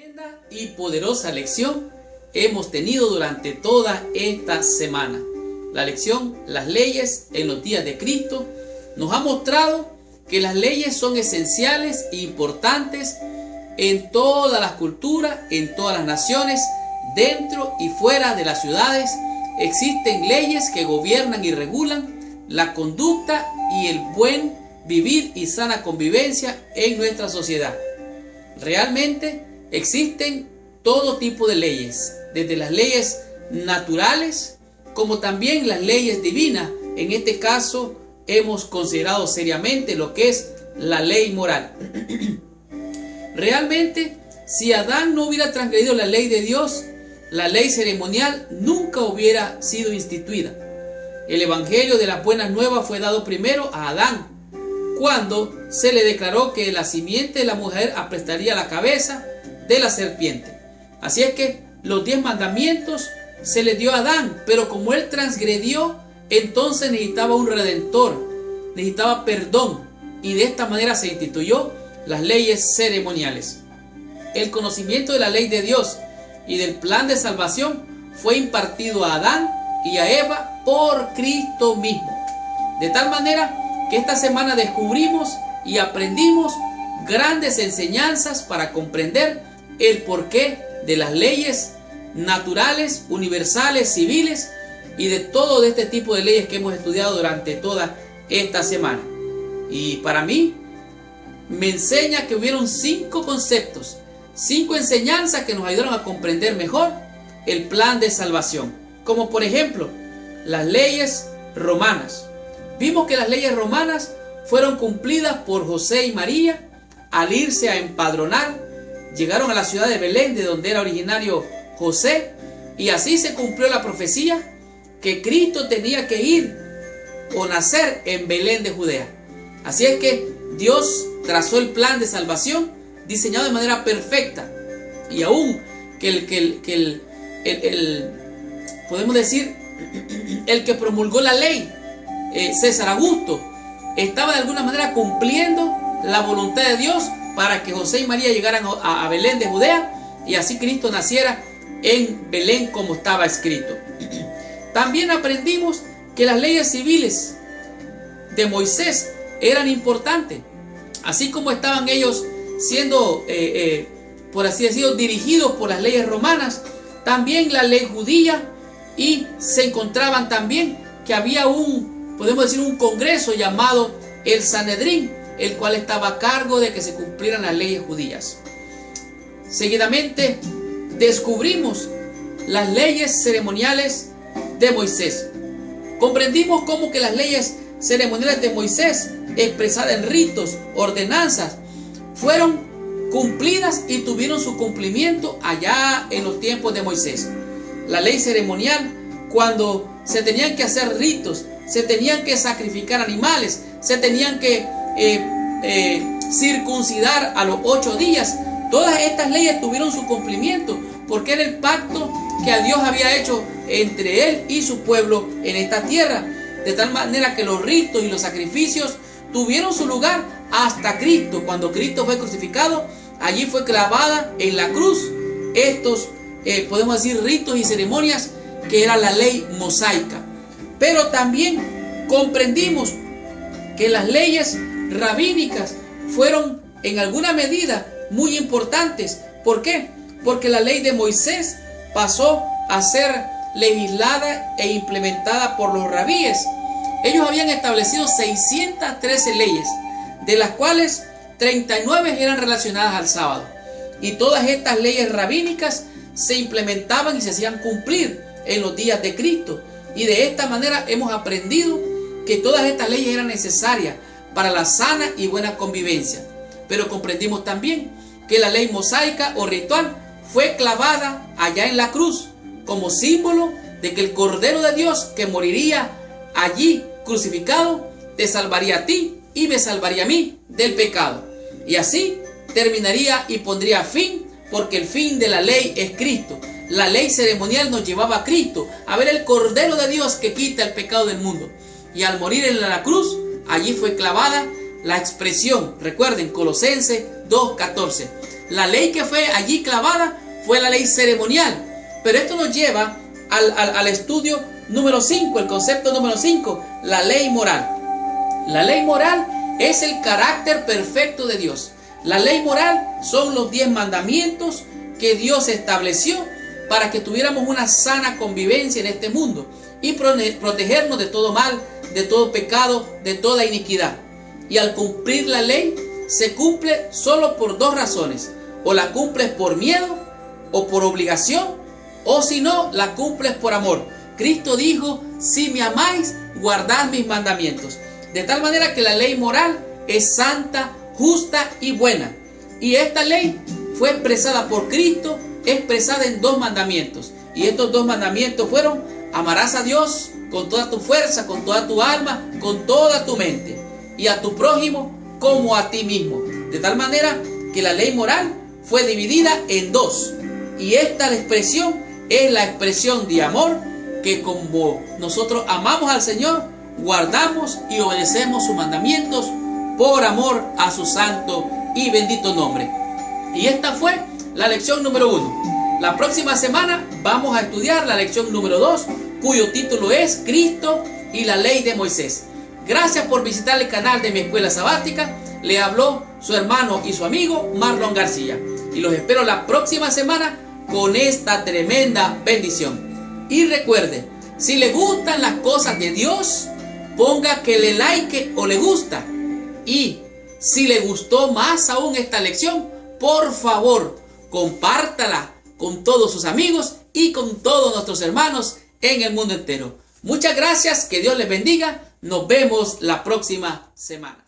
Tremenda y poderosa lección hemos tenido durante toda esta semana. La lección, las leyes en los días de Cristo, nos ha mostrado que las leyes son esenciales e importantes en todas las culturas, en todas las naciones, dentro y fuera de las ciudades. Existen leyes que gobiernan y regulan la conducta y el buen vivir y sana convivencia en nuestra sociedad. Realmente existen todo tipo de leyes, desde las leyes naturales como también las leyes divinas. En este caso hemos considerado seriamente lo que es la ley moral. Realmente, si Adán no hubiera transgredido la ley de Dios, la ley ceremonial nunca hubiera sido instituida. El evangelio de las buenas nuevas fue dado primero a Adán, cuando se le declaró que la simiente de la mujer aplastaría la cabeza de la serpiente. Así es que los 10 mandamientos se le dio a Adán, pero como él transgredió, entonces necesitaba un redentor, necesitaba perdón, y de esta manera se instituyó las leyes ceremoniales. El conocimiento de la ley de Dios y del plan de salvación fue impartido a Adán y a Eva por Cristo mismo. De tal manera que esta semana descubrimos y aprendimos grandes enseñanzas para comprender el porqué de las leyes naturales, universales, civiles y de todo este tipo de leyes que hemos estudiado durante toda esta semana. Y para mí me enseña que hubieron 5 conceptos, 5 enseñanzas que nos ayudaron a comprender mejor el plan de salvación. Como por ejemplo, las leyes romanas. Vimos que las leyes romanas fueron cumplidas por José y María al irse a empadronar. Llegaron a la ciudad de Belén, de donde era originario José, y así se cumplió la profecía que Cristo tenía que ir o nacer en Belén de Judea. Así es que Dios trazó el plan de salvación diseñado de manera perfecta, y aún podemos decir, el que promulgó la ley, César Augusto, estaba de alguna manera cumpliendo la voluntad de Dios para que José y María llegaran a Belén de Judea y así Cristo naciera en Belén como estaba escrito. También aprendimos que las leyes civiles de Moisés eran importantes, así como estaban ellos siendo, por así decirlo, dirigidos por las leyes romanas, también la ley judía, y se encontraban también que había podemos decir, un congreso llamado el Sanedrín, el cual estaba a cargo de que se cumplieran las leyes judías. Seguidamente descubrimos las leyes ceremoniales de Moisés. Comprendimos cómo que las leyes ceremoniales de Moisés, expresadas en ritos, ordenanzas, fueron cumplidas y tuvieron su cumplimiento allá en los tiempos de Moisés. La ley ceremonial, cuando se tenían que hacer ritos, se tenían que sacrificar animales, se tenían que circuncidar a los 8 días. Todas estas leyes tuvieron su cumplimiento porque era el pacto que a Dios había hecho entre él y su pueblo en esta tierra, de tal manera que los ritos y los sacrificios tuvieron su lugar hasta Cristo. Cuando Cristo fue crucificado, allí fue clavada en la cruz estos podemos decir ritos y ceremonias que era la ley mosaica. Pero también comprendimos que las leyes rabínicas fueron en alguna medida muy importantes. ¿Por qué? Porque la ley de Moisés pasó a ser legislada e implementada por los rabíes. Ellos habían establecido 613 leyes, de las cuales 39 eran relacionadas al sábado. Y todas estas leyes rabínicas se implementaban y se hacían cumplir en los días de Cristo. Y de esta manera hemos aprendido que todas estas leyes eran necesarias para la sana y buena convivencia. Pero comprendimos también que la ley mosaica o ritual fue clavada allá en la cruz como símbolo de que el Cordero de Dios que moriría allí crucificado te salvaría a ti y me salvaría a mí del pecado. Y así terminaría y pondría fin, porque el fin de la ley es Cristo. La ley ceremonial nos llevaba a Cristo, a ver el Cordero de Dios que quita el pecado del mundo. Y al morir en la cruz, allí fue clavada la expresión, recuerden, Colosenses 2:14. La ley que fue allí clavada fue la ley ceremonial. Pero esto nos lleva al estudio número 5, el concepto número 5, la ley moral. La ley moral es el carácter perfecto de Dios. La ley moral son los 10 mandamientos que Dios estableció para que tuviéramos una sana convivencia en este mundo y protegernos de todo mal, de todo pecado, de toda iniquidad. Y al cumplir la ley, se cumple solo por 2 razones. O la cumples por miedo o por obligación, o si no, la cumples por amor. Cristo dijo, si me amáis, guardad mis mandamientos. De tal manera que la ley moral es santa, justa y buena. Y esta ley fue expresada por Cristo, expresada en 2 mandamientos. Y estos 2 mandamientos fueron: amarás a Dios con toda tu fuerza, con toda tu alma, con toda tu mente, y a tu prójimo como a ti mismo. De tal manera que la ley moral fue dividida en 2. Y esta expresión es la expresión de amor, que como nosotros amamos al Señor, guardamos y obedecemos sus mandamientos por amor a su santo y bendito nombre. Y esta fue la lección número 1. La próxima semana vamos a estudiar la lección número 2, cuyo título es Cristo y la ley de Moisés. Gracias por visitar el canal de mi escuela sabática. Le habló su hermano y su amigo Marlon García. Y los espero la próxima semana con esta tremenda bendición. Y recuerde, si le gustan las cosas de Dios, ponga que le like o le gusta. Y si le gustó más aún esta lección, por favor, compártala con todos sus amigos y con todos nuestros hermanos en el mundo entero. Muchas gracias, que Dios les bendiga. Nos vemos la próxima semana.